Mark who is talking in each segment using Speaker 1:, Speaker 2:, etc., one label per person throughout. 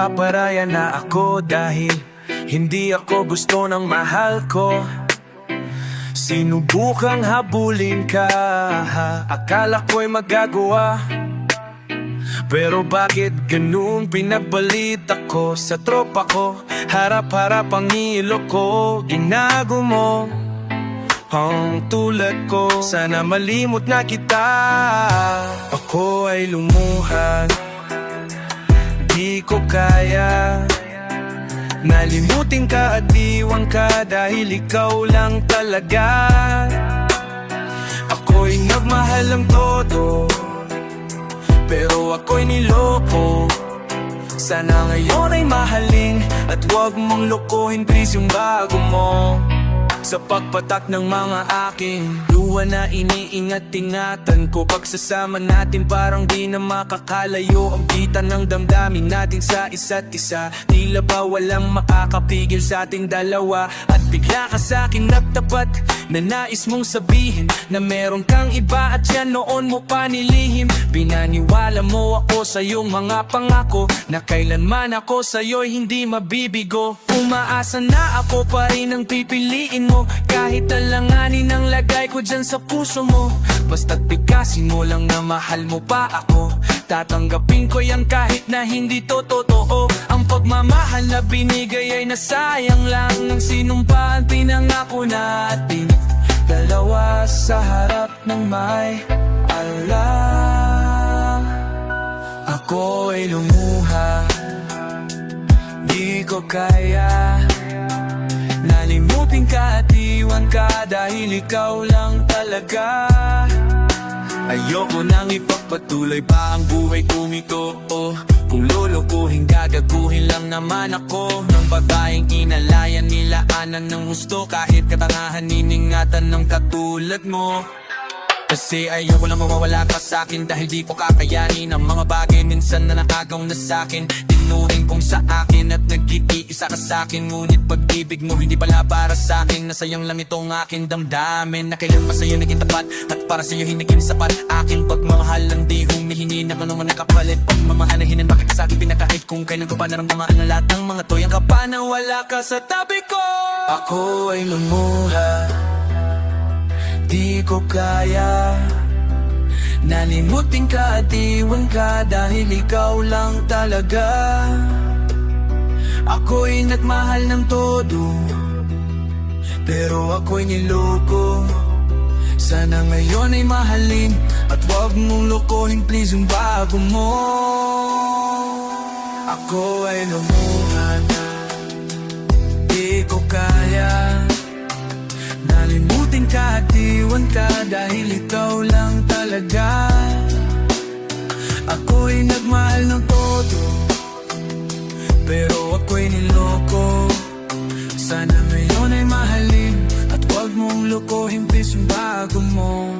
Speaker 1: nagpaparaya na ako dahil hindi ako gusto ng mahal ko. Sinubukang habulin ka, akala ko'y magagawa. Pero bakit ganun pinagbalit ako sa tropa ko? Harap-harap ang ilo ko, ginago mo ang tulad ko. Sana malimot na kita. Ako ay lumuhad, di ko kaya nalimutin ka at iwan ka dahil ikaw lang talaga. Ako'y nagmahal ng todo, pero ako'y niloko. Sana ngayon ay mahalin at huwag mong lokohin please yung bago mo. Sa pagpatak ng mga aking luha na iniingat-ingatan ko, pagsasama natin parang di na makakalayo ang bitan ng damdamin natin sa isa't isa. Tila ba walang makakapigil sa ating dalawa. At bigla ka sa'kin nagtapat na nais mong sabihin na meron kang iba at yan noon mo pa nilihim. Pinaniwala mo ako sa iyong mga pangako na kailanman ako sa'yo'y hindi mabibigo. Umaasa na ako pa rin ang pipiliin mo, kahit alanganin ang lagay ko dyan sa puso mo. Basta't bigkasin mo lang na mahal mo pa ako, tatanggapin ko yan kahit na hindi to totoo. Ang pagmamahal na binigay ay nasayang lang ng sinumpaan pinangako natin dalawa sa harap ng may alam. Ako ay lumuha, di ko kaya nalimutin ka at iwan ka dahil ikaw lang talaga. Ayoko nang ipagpatuloy pa ang buhay kong ito, oh. Kung lulukuhin, gagaguhin lang naman ako ng babaeng inalayan, nilaanan ng gusto. Kahit katangahan, iningatan ng katulad mo. Kasi ayoko lang mawawala ka sa'kin dahil di ko kakayanin ang mga bagay minsan na nakagaw na sa'kin. Tinuring kong sa akin at nag-iisa ka sa'kin, ngunit pag-ibig mo hindi pala para sa'kin. Nasayang lang itong aking damdamin na kailan pa sa'yo naging tapat at para sa'yo hinaging sapat. Aking pagmamahal lang di humihingi na kanungan na kapalit. Pagmamahalahin bakit ka sa'kin pinakahit kung kailan ko pa naramdaman ang lahat ng mga toyang ka pa na wala ka sa tabi ko. Ako ay lumuha, di ko kaya nalimutin ka at iwan ka dahil ikaw lang talaga. Ako'y nagmahal ng todo, pero ako'y niloko. Sana ngayon ay mahalin at huwag mong lokohin please yung bago mo. Ako ay lumuha, di ko kaya nalimutin ka at iwan ka dahil ikaw lang talaga. Ako'y nagmahal ng todo, pero ako'y niloko. Sana ngayon ay mahalin at huwag mong lokohin please yung bago mo.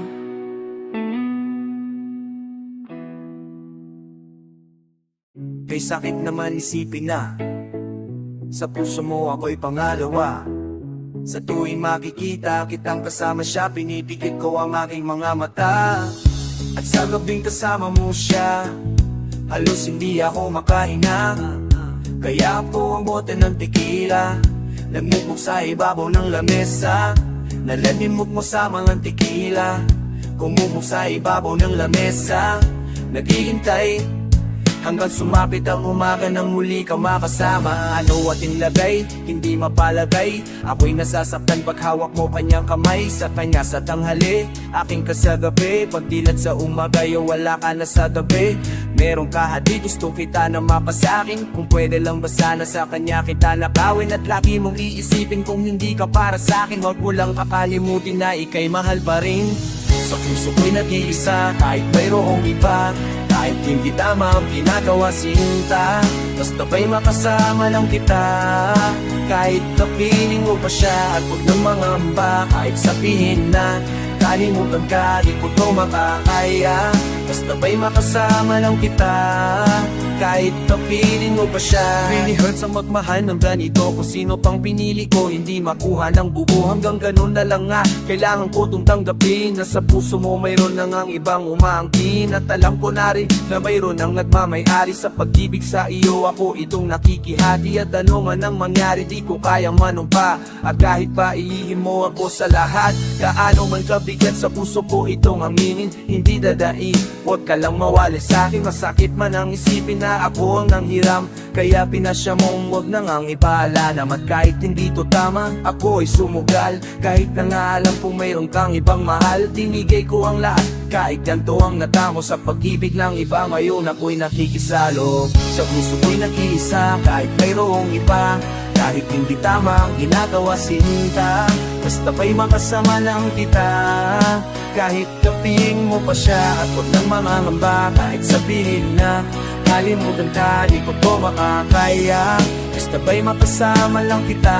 Speaker 1: Kay sakit naman isipin na sa puso mo ako'y pangalawa. Sa tuwing makikita kitang kasama siya, pinipikit ko ang aking mga mata. At sa gabing kasama mo siya, halos hindi ako makahinga. Kaya po ang bote ng tequila, nagmukmuk sa ibabaw ng lamesa. Nalanimok mo sa mga tequila, kumumuk sa ibabaw ng lamesa. Naghihintay hanggang sumapit ang umaga nang muli ka makasama. Ano ating lagay, hindi mapalagay. Ako'y nasasaktan pag hawak mo kanyang kamay. Sa kanya sa tanghali, aking kasagabi. Pagdilat sa umaga, wala ka na sa tabi. Meron ka hati, gusto kita na mapasakin. Kung pwede lang ba sana sa kanya kita nakawin. At lagi mong iisipin kung hindi ka para sa'kin. Huwag mo lang kakalimutin na ika'y mahal pa rin. Sa puso ko'y nag-iisa, kahit mayroong iba. Kahit hindi tama ang ginagawa sinta, basta ba'y makasama lang kita. Kahit napiling mo pa siya at huwag ng mga hamba. Kahit sabihin na kalimutan ka, di ko to makakaya. Basta ba'y makasama lang kita. kahit napilin mo pa siya. Really hurts ang magmahal ng ganito, kung sino pang pinili ko hindi makuha ng buo. Hanggang ganun na lang nga, kailangan ko itong tanggapin na sa puso mo mayroon na ngang ibang umaangkin. At alam ko na rin na mayroon ang nagmamayari sa pag-ibig sa iyo. Ako itong nakikihati at ano man ang mangyari di ko kayang manumpa. At kahit pa ilihim mo ako sa lahat, kaano man kabigat sa puso ko itong aminin, hindi dadaig. Huwag ka lang mawali sa akin, masakit man ang isipin na ako ang nanghiram. Kaya pinasya mong huwag na ngang ipaalam. At kahit hindi to tama, ako ay sumugal. Kahit na nga alam kung mayroon kang ibang mahal, tinigay ko ang lahat. Kahit ganito ang natamo sa pag-ibig ng iba, ngayon ako'y nakikisalo. Sa puso ko'y nag-iisa, kahit mayroong iba. Kahit hindi tama ang ginagawa sinta, basta ba'y makasama lang kita. Kahit kaping mo pa siya at huwag nang mangangamba. Kahit sabihin na kalimutan ka, di ko to makakaya. Basta ba'y makasama lang kita.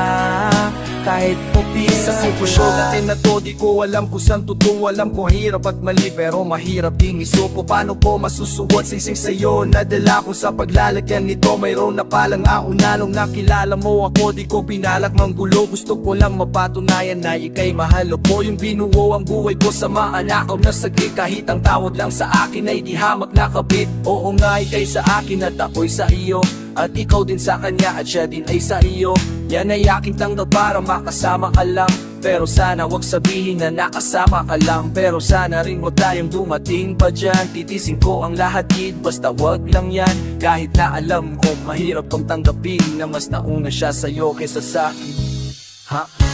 Speaker 1: Kahit puti sa sitwasyon natin na to, di ko alam kung saan totoo. Alam ko hirap at mali, pero mahirap ding isuko. Paano ko masusuot sa isang sayo? Nadala ko sa paglalagyan nito, mayroon na palang auna. Nung nakilala mo ako, di ko pinalak manggulo. Gusto ko lang mapatunayan na ika'y mahal ko. Yung binuo ang buhay ko sa maanakaw na saglit. Kahit ang tawag lang sa akin ay di hamak na kabit. Oo nga, ika'y sa akin at ako'y sa iyo. At ikaw din sa kanya at siya din ay sa iyo. Yan ay aking tanggap para makasama ka lang. Pero sana wag sabihin na nakasama ka lang. Pero sana rin wag tayong dumating pa dyan. Titisin ko ang lahat kid, basta wag lang yan. Kahit na alam ko mahirap kong tanggapin na mas nauna siya sa'yo kesa sa'kin.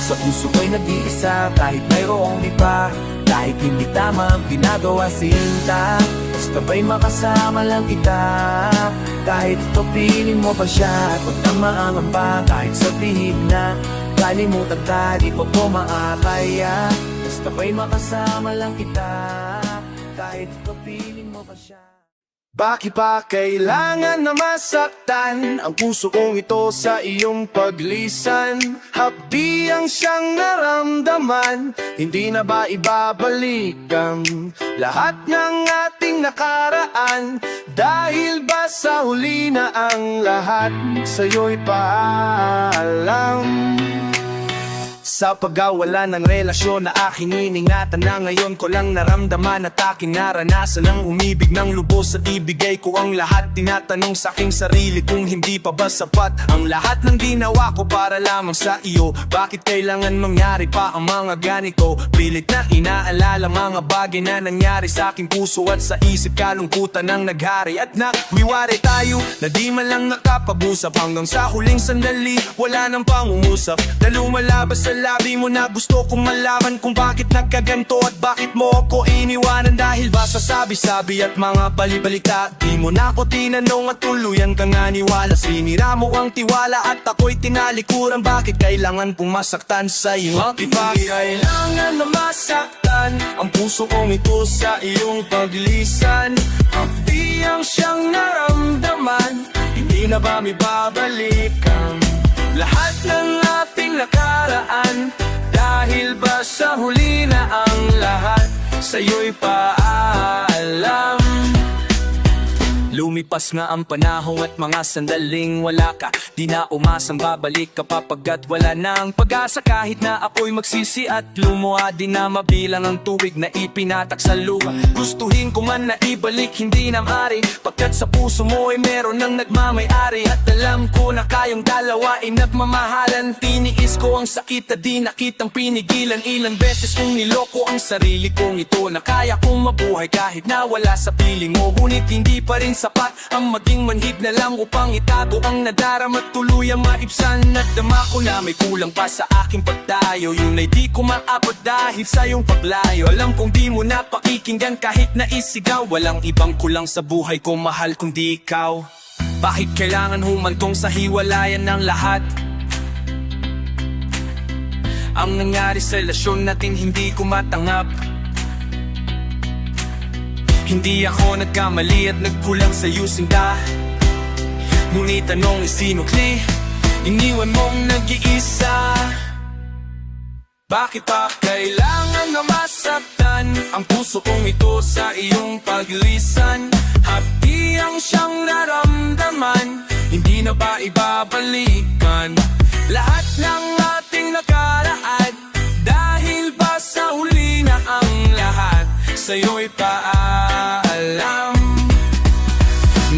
Speaker 1: Sa puso ko'y nag-iisa, kahit mayroong iba. Kahit hindi tama ang ginagawa sinta, basta ba'y makasama lang kita. Kahit tupilin mo pa siya at huwag kang maangamba. Kahit sabihin na kalimutan ka, di ko po makakaya. Basta ba'y makasama lang kita. Kahit tupilin mo pa siya. Bakit pa kailangan na masaktan ang puso kong ito sa iyong paglisan? Hapdi ang siyang naramdaman, hindi na ba ibabalik ang lahat ng ating nakaraan? Dahil ba sa huli na ang lahat sa'yo'y paalam? Sa pagkawala ng relasyon na aking iningatan, na ngayon ko lang naramdaman at aking naranasan ang umibig ng lubos at ibigay ko ang lahat. Tinatanong sa aking sarili kung hindi pa ba sapat ang lahat ng ginawa ko para lamang sa iyo. Bakit kailangan mangyari pa ang mga ganito? Pilit na inaalala mga bagay na nangyari sa aking puso at sa isip, kalungkutan ang naghari. At nawiwari tayo na di man lang nakapag-usap, hanggang sa huling sandali wala nang pangungusap. Na lumalabas sa labi mo na gusto kong malaman kung bakit nagkaganto at bakit mo ako iniwanan. Dahil ba sa sabi-sabi at mga balibalita, di mo na ako tinanong at tuluyan ka nga niwala. Sinira mo ang tiwala at ako'y tinalikuran. Bakit kailangan kong masaktan sa'yo? Bakit ba kailangan na masaktan ang puso kong ito sa iyong paglisan? Hapdi ang siyang naramdaman, hindi na ba may babalikan lahat ng ating nakaraan? Dahil ba sa huli na ang lahat sa'yo'y paalam? Lumipas nga ang panahon at mga sandaling wala ka, di na umasang babalik ka papagkat wala nang pag-asa. Kahit na ako'y magsisi at lumuha, di na mabilang ang tuwig na ipinatak sa lupa. Gustuhin ko man na ibalik, hindi na maaari, pagkat sa puso mo ay meron nang nagmamayari. At alam ko na kayong dalawa ay nagmamahalan. Tiniis ko ang sakit at di nakitang pinigilan. Ilang beses kong niloko ang sarili kong ito, na kaya kong mabuhay kahit na wala sa piling mo. Ngunit hindi pa rin sapat ang maging manhid na lang upang itago ang nadarama't tuluyang maibsan. At dama ko na may kulang pa sa aking pagdayo, yun ay di ko maabot dahil sa iyong paglayo. Alam kong di mo na pakikinggan kahit na isigaw, walang ibang kulang sa buhay ko mahal kundi ikaw. Bakit kailangan humantong sa hiwalayan ng lahat? Ang nangyari sa relasyon natin hindi ko matanggap. Hindi ako nagkamali at nagkulang sa'yo sinta, ngunit anong isinukli, iniwan mong nag-iisa. Bakit pa kailangan na masaktan ang puso kong ito sa iyong paglisan?
Speaker 2: At di ang siyang naramdaman, hindi na ba ibabalikan lahat ng ating nakaraan? Dahil ba sa huli na ang lahat, sa'yo'y paalam.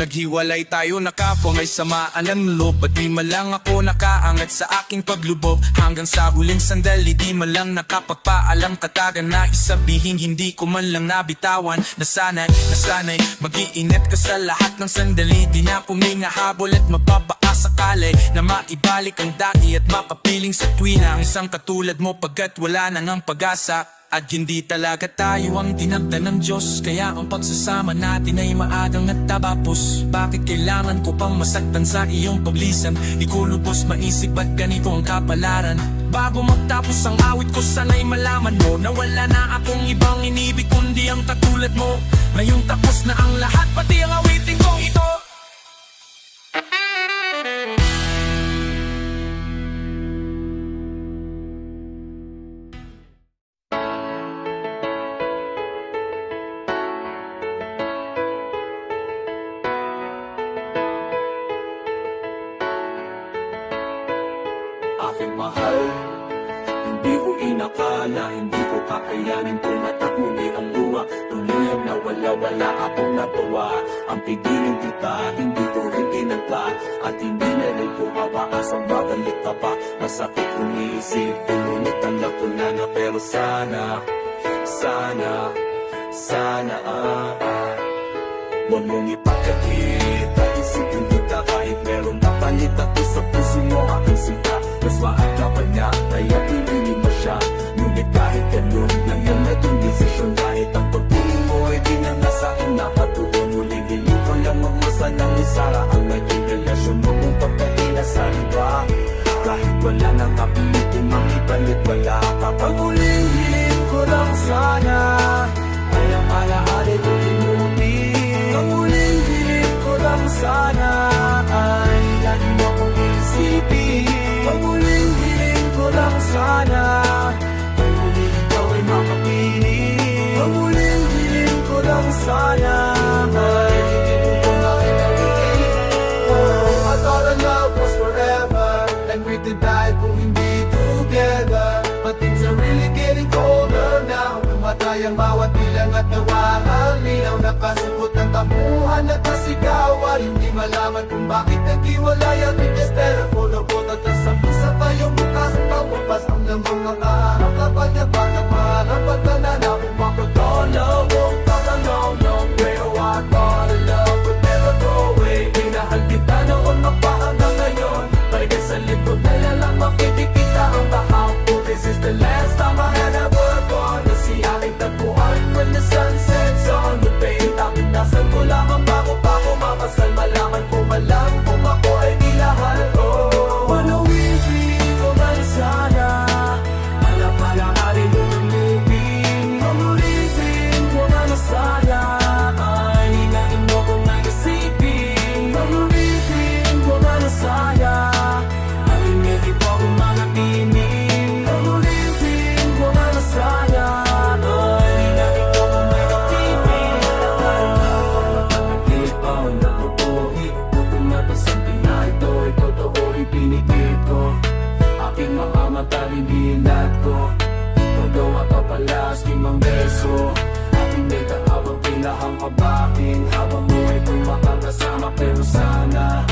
Speaker 2: Naghiwalay tayo, nakapong ay samaan ng loob. At di man lang ako nakaangat sa aking paglubog. Hanggang sa huling sandali, di man lang nakapagpaalam. Katagan na isabihin, hindi ko man lang nabitawan. Nasanay mag-iingat ka sa lahat ng sandali. Di na pumingahabol at mapapaa sakali na maibalik ang dati at mapapiling sa tuwina ang isang katulad mo, pagkat wala na ng pag-asa. At hindi talaga tayo ang tinagdan ng Diyos, kaya ang pagsasama natin ay maagang natapos. Bakit kailangan ko pang masaktan sa iyong paglisan? Di ko lubos maisip at ganito ang kapalaran. Bago magtapos ang awit ko, sana'y malaman mo na wala na akong ibang inibig kundi ang katulad mo. Ngayong tapos na ang lahat, pati ang awitin kong ito.
Speaker 1: Aking mahal, hindi ko inakala, hindi ko kakayanin pumatak muli ang luha. Tuluyang nawala akong natawa. Ang pigilin kita, hindi ko rin kinagpa. At hindi na rin ko mapaasang babalik ka pa. Masakit kong iisip, tulunit ang napuna na. Pero sana huwag mong ipagkakita. Isipin kita kahit meron napalit ako sa puso mo aking sinta. Mas maaga pa niya, kaya pinili mo siya. Ngunit kahit ganun lang yan naging desisyon. Kahit ang pagpili mo ay di na nasa akin nakatuon. Muling hiling ko lang mamasan ng isara ang naging relasyon mo kung pagkaila sa iba. Kahit wala nang kapilit, mangipalit wala ka. Pag huling hiling ko lang sana ay ang alaalit o limutin. Ang huling hiling ko lang sana ay lagi mo kong isipin. Ang huling hiling ko lang sana ay huling ikaw ay makapiling. Ang huling hiling ko lang sana ay hindi ko nakikarinig. I thought our love was forever and we could die kung hindi together. But things are really getting colder now. Namatay ang bawat bilang at nawawang linaw. Nakasabot ang tamuhan at nasigawan. Hindi malaman kung bakit naghiwalay at we just telephone o both. At sa tayong bukas ang pamabas ang lamang ang kaharap. Kapag-yabang ang maharap at nananaw kung makagalaw. No way, oh I thought our love would never go away. Minahal kita noon, magpahanggang ngayon. Balikan sa likod na lang makikita ang bahaw ko. This is the last time I had ever gone to see aking tagpuan when the sun sets on the bay. Tapit nasan ko lamang bago pa ko makasal. Malaman ko malang kung ako ay ilahal ko. Manawin ko man sana pala-pala-ari lumilipin. Mamulitin ko man sana ay hinahin mo kong naisipin. Mamulitin ko man sana ay hindi po akong mga tinig. Mamulitin ko man sana ay hinahin mo kong naisipin. Pagkakit pa o natutuhi, tutumatas ang ito ay totoo, ipinigit ko. Aking mga mata, binilat ko. Todo makapalasking ang beso. Aking may habang pinahang kabaking. Habang buhay kong makakasama, pero sana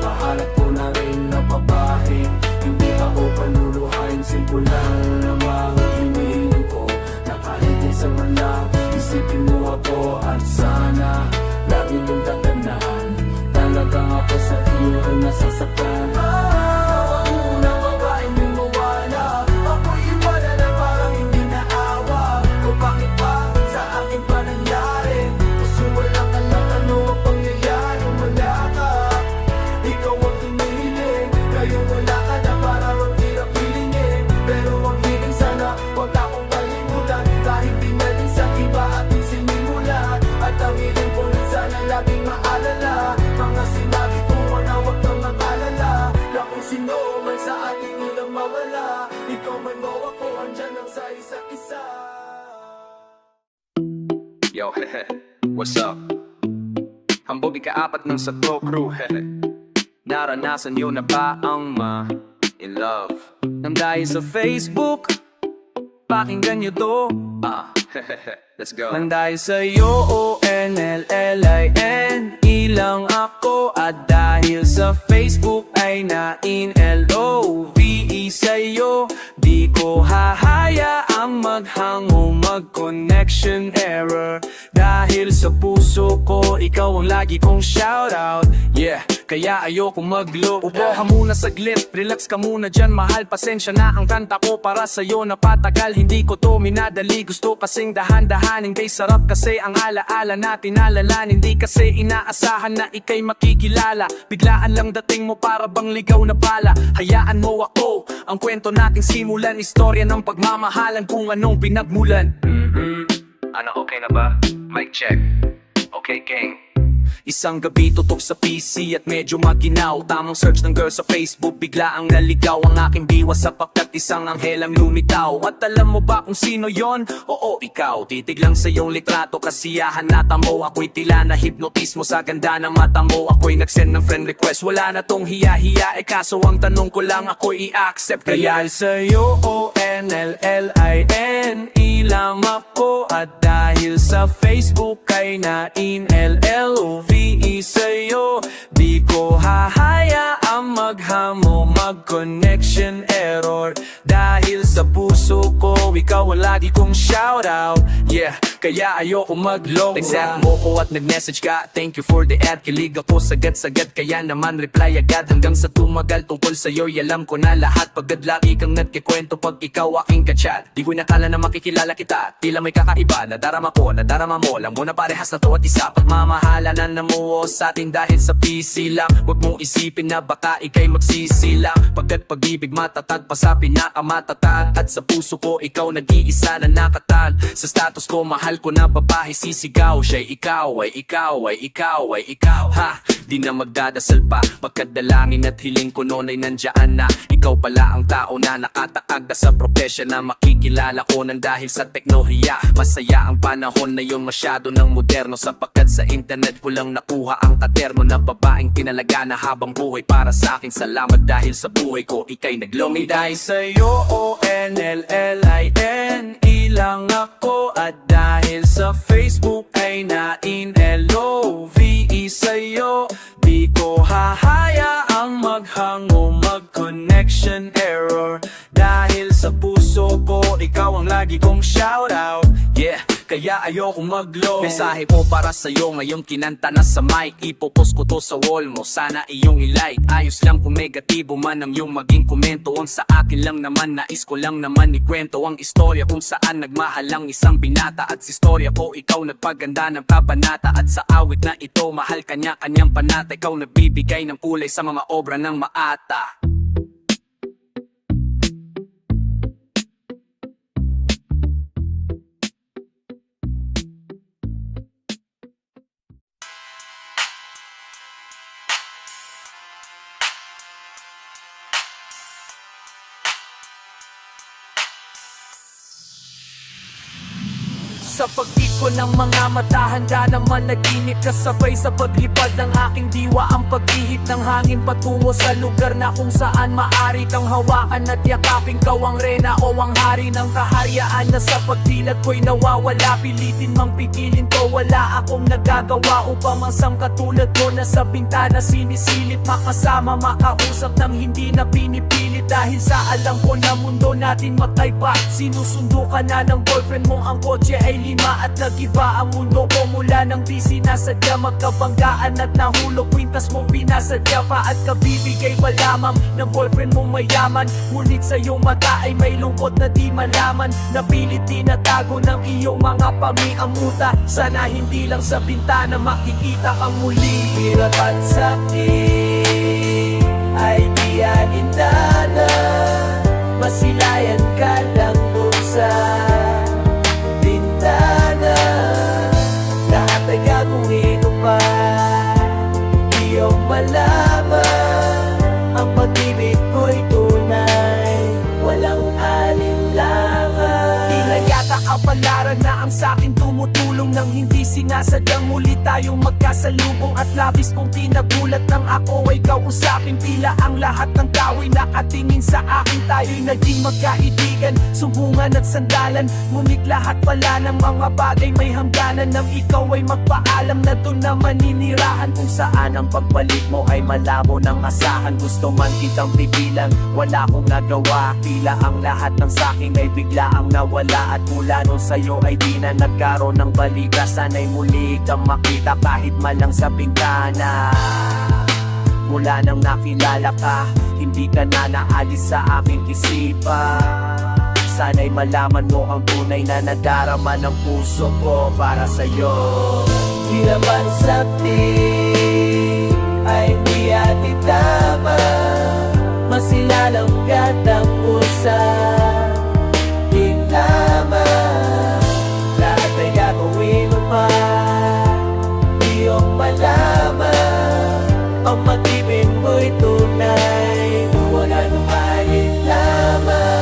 Speaker 1: mahanap ko na rin na babae. Hindi ako paluluhain, simple lang na mga hinihiling ko. Na kahit isang man lang, isipin mo ako. At sana lagi mong tatandaan, talagang ako sa iyo ay nasasaktan.
Speaker 2: Yo, what's up? Hambog ika-4 ng Sato Crew. Naranasan nyo na ba ang in love? Nang dahil sa Facebook, pakinggan nyo to. Let's go. Nang dahil sa'yo, ONLLIN, ilang ako. At dahil sa Facebook ay na-in-LOVE sa'yo, di ko hahayaang maghango, mag-connection error. Dahil sa puso ko, ikaw ang lagi kong shoutout. Yeah, kaya ayoko mag-look. Upo ka muna saglit, relax ka muna dyan, mahal. Pasensya na ang kanta ko para sa'yo napatagal. Hindi ko to minadali, gusto kasing dahan-dahanin. Kay sarap kasi ang alaala natin alalanin. Hindi kasi inaasahan na ikay makikilala. Biglaan lang dating mo para bang ligaw na bala. Hayaan mo ako, ang kwento nating simulan. Istorya ng pagmamahalan kung anong pinagmulan. Ano, okay na ba? Mic check. Okay, gang. Isang gabi tutok sa PC at medyo maginaw. Tamang search ng girl sa Facebook, bigla ang naligaw ang aking diwa sapagkat isang anghel ang lumitaw. At alam mo ba kung sino yon? Oo, ikaw. Titig lang sa iyong litrato, kasiyahan nata mo. Ako'y tila na hipnotismo sa ganda ng mata mo. Ako'y nag-send ng friend request, wala na tong hiya-hiya. Kaso ang tanong ko lang ako'y i-accept. Kaya sa'yo, ONLLIN, ilang ako. At dahil sa Facebook ay na-in-LOVE sa'yo, di ko hahayaang maghamo, mag-connection error. Dahil sa puso ko, ikaw ang lagi kong shoutout. Yeah, kaya ayoko mag-low. Nag-chat mo ko at nag-message ka, thank you for the ad. Kilig ako sagad-sagad, kaya naman reply agad. Hanggang sa tumagal tungkol sa'yo'y alam ko na lahat. Pagdadlaki kang nagkikwento pag ikaw aking kachat. Di ko nakala na makikilala kita, tila may kakaiba. Nadarama ko, nadarama mo, alam mo na parehas na to at isa. Pagmamahala na namuo sa atin dahil sa PC lang. Huwag mong isipin na baka ikay magsisi lang. Pagkat pag-ibig matatag pa sa pinakamatatag. At sa puso ko ikaw nag-iisa na nakatag. Sa status ko mahal ko na babae sisigaw. Siya'y ikaw ay ikaw ay ikaw ay ikaw. Ha, di na magdadasal pa, pagkadalangin at hiling ko noon ay nandiyan na. Ikaw pala ang tao na nakataag sa profesyon na makikilala ko nang dahil sa teknolohiya. Masaya ang panahon na yun, masyado ng moderno. Sapagkat sa internet ko lang nakuha ang katerno na babaeng tinalaga na habang buhay para sa akin. Salamat dahil sa buhay ko ikay naglumi. Dahil sa'yo, ONLLIN, ilang ako. At dahil sa Facebook ay na-in-LOVE sa'yo, di ko hahayaang maghango, mag-connection error. Dahil sa puso ko, ikaw ang lagi kong shoutout. Yeah, kaya ayoko mag-low. Mensahe ko para sa'yo ngayong kinanta na sa mic. Ipopost ko to sa wall mo, sana iyong ilike. Ayos lang kung negatibo man ang iyong maging komento. Ang sa akin lang naman, nais ko lang naman ikwento ang istorya kung saan nagmahal ang isang binata. At sa istorya ko, ikaw nagpaganda ng kabanata. At sa awit na ito, mahal kanya-kanyang panata. Ikaw nagbibigay ng kulay sa mga obra ng maata. Sa pagtiko ng mga mata, handa naman naginip kasabay sa paglipad ng aking diwa. Ang paghihip ng hangin patungo sa lugar na kung saan maaari kang hawakan at yakapin. Kaw ang rena o ang hari ng kaharyaan na sa pagdilat ko'y nawawala. Pilitin mang pigilin ko, wala akong nagagawa upang masang katulad ko na sa bintana sinisilip. Makasama, makausap ng hindi na pinipilit. Dahil sa alam ko na mundo natin magkaiba. Sinusundo ka na ng boyfriend mo, ang kotse ay lima at nag-iba ang mundo ko. Mula ng di sinasadya, magkabanggaan at nahulog. Kwintas mo pinasadya pa at kabibigay pa lamang ng boyfriend mong mayaman. Ngunit sa iyong mata ay may lungkot na di malaman. Napilit tinatago ng iyong mga pamiamuta. Sana hindi lang sa bintana makikita kang muli. Hirap at sakit ay di alindana. Masilayan ka lang sa bintana. Lahat ay gagawin ko pa, iyong malaman. Ang pag-ibig ko'y tunay, walang alinlangan. Di na yata kapalaran na
Speaker 1: na ang sakin tumutulong nang hindi sinasadyang muli tayong magkasalubong. At labis kong tinagulat nang ako ay kausapin. Tila ang lahat ng tao ay nakatingin sa akin. Tayo'y naging magkaibigan, sumbungan at sandalan. Ngunit lahat pala ng mga bagay may hangganan. Nang ikaw ay magpaalam na doon na maninirahan, kung saan ang pagbalik mo ay malabo ng asahan. Gusto man kitang pigilan, wala akong nagawa. Tila ang lahat ng sakin ay bigla ang nawala. At mula nun sa'yo ay di na nagkaroon ng balikan. Sana'y muli kang makita kahit malang sa bintana. Mula nang nakilala ka, hindi ka na naalis sa aking isipan. Sana'y malaman mo ang tunay na nadarama ng puso ko para sa'yo. Di naman sakti ay di atin tama, masilalang gatang pusa. Di lamang lahat ay gagawin mo pa, iyong malaman ang matibin mo'y tunay, wala nang malit lamang.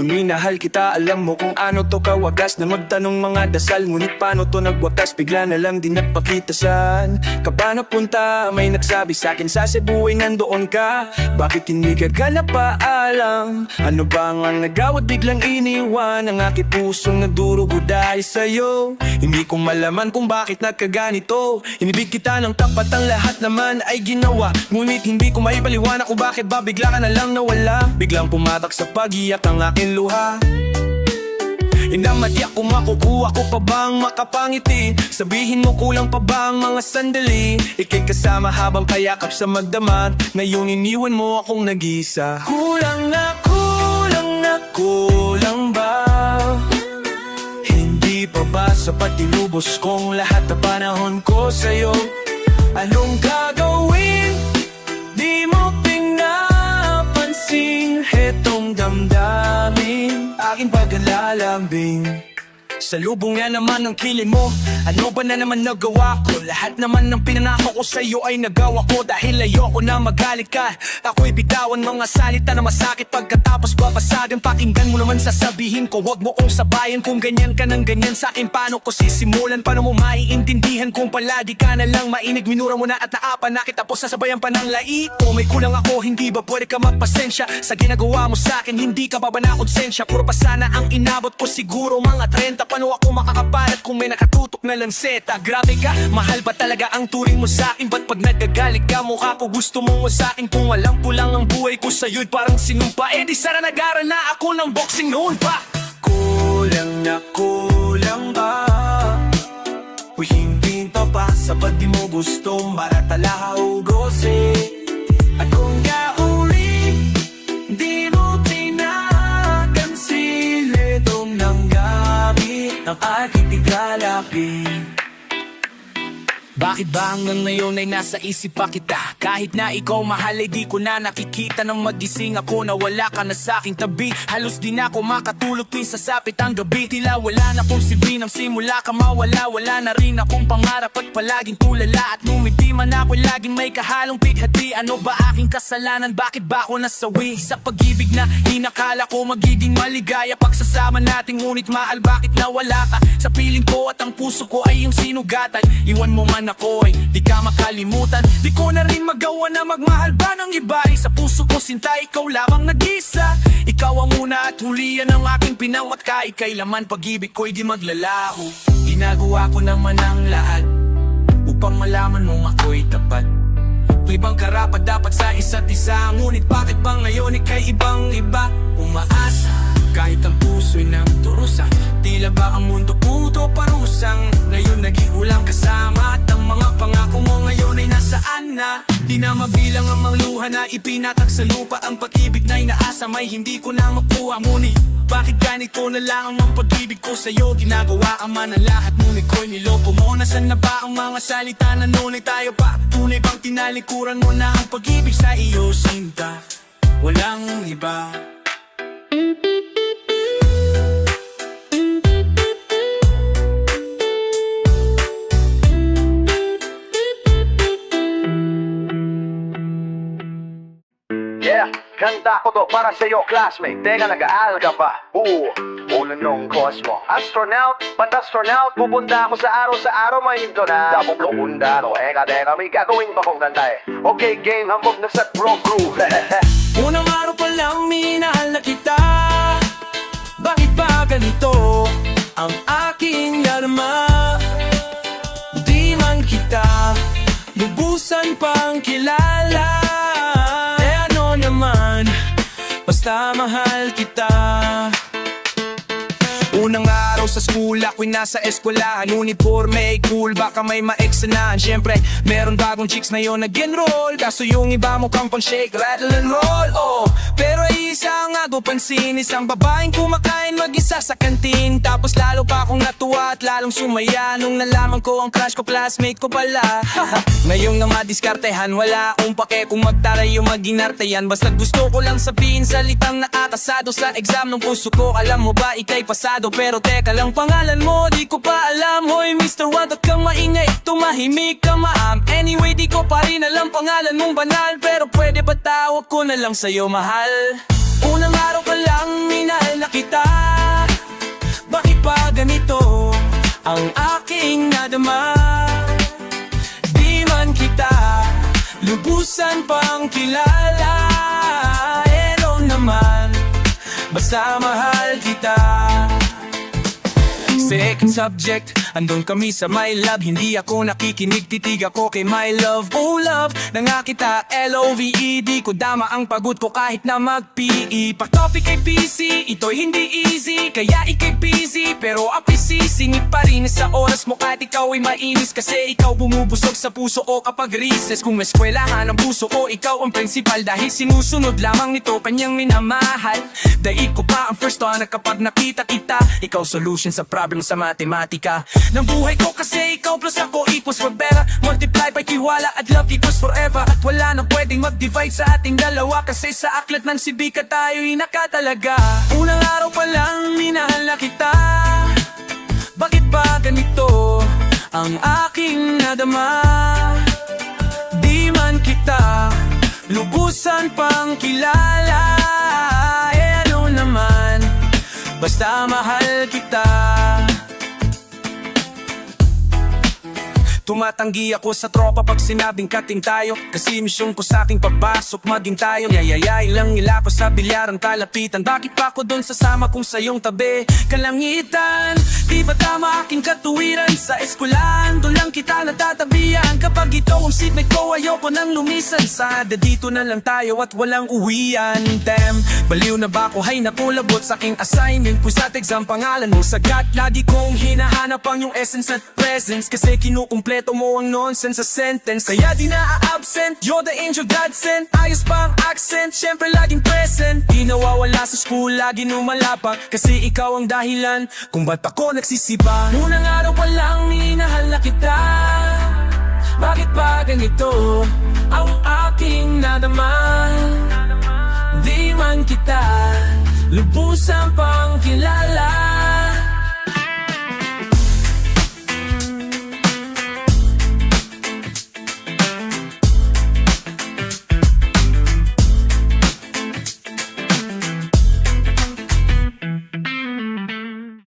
Speaker 1: Minahal kita, alam mo kung ano to kawagas. Na magtanong mga dasal, ngunit paano to nagwakas? Bigla na lang din nagpakita saan ka ba napunta? May nagsabi sa'kin sa Cebu ay nandoon ka. Bakit hindi ka paalam? Ano ba ang nagawat biglang iniwan ang aking pusong nagdurugo dahil sa'yo? Hindi ko malaman kung bakit nagkaganito. Inibig kita ng tapat, ang lahat naman ay ginawa. Ngunit hindi ko maipaliwanag kung bakit ba bigla ka na lang nawala. Biglang pumatak sa pag-iyak ang aking luha. Inamati ako, makukuha ko pa bang makapangiti? Sabihin mo kulang pa bang mga sandali? Ika'y kasama habang kayakap sa magdamag. Ngayon iniwan mo akong nag-isa. Kulang na kulang ba? Hindi pa ba sapat tinubos kong lahat na panahon ko sa'yo? Anong gagawin? Di mo pinapansin hetong damdamin, aking pagkalalambing. Salubong nga naman ang kilay mo. Ano ba na naman nagawa ko? Lahat naman ng pinanako ko sa'yo ay nagawa ko. Dahil ayoko na magalit ka, ako'y bitawan mga salita na masakit. Pagkatapos babasagan, pakinggan mo naman sasabihin ko. Huwag mo kong sabayan kung ganyan ka ng ganyan sa'kin. Paano ko sisimulan? Paano mo maiintindihan kung palagi ka na lang mainig? Minura mo na at naapan na kita po sasabayan pa ng laito. May kulang ako, hindi ba pwede ka magpasensya? Sa ginagawa mo sa'kin, hindi ka ba na konsensya? Puro pa sana ang inabot ko, siguro mga 30. Paano ako makakapalat kung may nakatutok na lanseta? Grabe ka, mahal ba talaga ang turing mo sa'kin? Ba't pag nagagalit ka, mukha ko gusto mo sa'kin? Kung alam ko lang ang buhay ko sa'yo'y parang sinumpa. Eh di sana nag-aral na ako ng boxing noon pa. Kulang ba? Uy, hindi pa ba sapat di mo gustong maratala ugosin? At kung gaurin, di mo tinagansin itong nanggamit ng aking tigalapin. Bakit ba hanggang ngayon ay nasa isip pa kita? Kahit na ikaw mahal ay di ko na nakikita. Nang magising ako na wala ka na sa aking tabi. Halos di na ako makatulog tuwing sasapit ang gabi. Tila wala na kong silbi nang simula ka mawala. Wala na rin akong pangarap at palaging tulala. At ngumiti man ako laging may kahalong pighati. Ano ba aking kasalanan? Bakit ba ako nasawi sa pag-ibig na hinakala ko magiging maligaya? Pagsasama natin ngunit mahal, bakit nawala ka? Sa piling ko at ang puso ko ay yung sinugatan. Iwan mo man ako ay di ka makalimutan. Di ko na rin magawa na magmahal ba ng iba. Sa puso ko sinta, ikaw lamang nag-isa. Ikaw ang una at hulihan ng aking pinawat. Kahit kailaman pag-ibig ko'y di maglalaho. Ginagawa ko naman ang lahat upang malaman mong ako'y tapat. May ibang karapat dapat sa isa't isa. Ngunit bakit ba ngayon ika'y ibang iba? Umaasa kahit ang puso'y nagdurusa. Tila ba ang mundo puto parusang? Ngayon nag-iulang kasama at ang mga pangako mo ngayon ay
Speaker 2: Di na mabilang ang mga luha na ipinatag sa lupa. Ang pag-ibig na inaasa may hindi ko na makuha. Ngunit bakit ganito na lang ang pag-ibig ko sa'yo? Ginagawa ka man ang lahat, ngunit ko'y niloko mo. Nasaan na ba ang mga salita na nunay tayo pa? Tunay bang tinalikuran mo na ang pag-ibig sa iyo, sinta? Walang iba.
Speaker 1: Yeah, kanta ko to para sa'yo, classmate. Teka, nag-aaral ka pa? Oo, ulan nung cosmo. Astronaut, pantastronaut, pupunta ako sa araw, may na Dabog lukunda, no? Eka, may gagawin pa kong kanta eh. Okay, game, hambog na sa groove.
Speaker 2: Unang araw pa lang minahal na kita. Bakit ba ganito ang aking darama? Di man kita lubusan pang kilala. Basta mahal kita. Unang araw sa school, ako'y nasa eskwelahan. Uniforme, cool, baka may ma-eksanahan. Siyempre, meron bagong chicks na yun nag-enroll. Kaso yung iba mo kang pang-shake, rattle and roll, oh. Pero isa nga go pansin, isang babaeng kumakain mag-isa sa kantin. Tapos lalo pa akong natuwa at lalong sumaya nung nalaman ko ang crush ko, classmate ko pala. Ngayong nga madiskartehan, wala akong pake kung magtaray yung mag-inarteyan. Basta gusto ko lang sabihin salitang nakakasado sa exam ng puso ko. Alam mo ba, ikay pasado, pero teka lang, pangalan mo, di ko pa alam. Hoy Mr. What, at kang maingay, tumahimik ka maam. Anyway, di ko pa rin alam pangalan mong banal, pero pwede ba tawag ko na lang sa'yo mahal? Unang araw pa lang, minahal na kita. Bakit pa ganito ang aking nadama? Di man kita lubusan pang kilala. Naman, basta mahal kita. Second subject, andun kami sa my love. Hindi ako nakikinig, titig ako kay my love. Oh love, na nga kita, L-O-V-E. Di ko dama ang pagod ko kahit na mag-PE. Pag topic ay PC, ito'y hindi easy. Kaya ikay busy, pero ako'y sisingit pa rin sa oras mo kahit ikaw ay mainis. Kasi ikaw bumubusog sa puso ko kapag recess. Kung eskwelahan ang puso ko, ikaw ang principal. Dahil sinusunod lamang nito kanyang minamahal. Dahil ko pa ang first honor kapag nakita kita. Ikaw solution sa problem sa matematika ng buhay ko, kasi ikaw plus ako equals for better. Multiply by tiwala at love equals forever. At wala nang pwedeng mag-divide sa ating dalawa, kasi sa aklat ng sibika tayo'y nakatalaga. Unang araw pa lang minahal na kita. Bakit ba ganito ang aking nadama? Di man kita lubusan pang kilala. Ano naman, basta mahal kita. Tumatanggi ako sa tropa pag sinabing kating tayo, kasi misyon ko sa aking pagpasok maging tayo. Yayayay lang nila ko sa bilyaran kalapitan. Bakit pa ako doon sasama kung sa iyong tabi kalangitan? Di ba tama aking katuwiran? Sa eskwelahan doon lang kita natatabihan. Kapag ito ang seatmate ko, ayoko nang lumisan. Sada dito na lang tayo at walang uwian. Damn, baliw na ba ako? Hay naku, labot sa aking assignment. Kung sa exam pangalan mo sagat, lagi kong hinahanap ang yung essence at presence. Kasi kinukumpleto mo ang nonsense sa sentence. Kaya di na-absent, you're the angel God sent. Ayos pa ang accent, syempre laging present. Di nawawala sa school, lagi lumalapak. Kasi ikaw ang dahilan kung ba't ako nagsisipa. Unang araw pa lang, minahal na kita. Bakit ba ganito ang aking nadama? Di man kita lubusan pang kilala.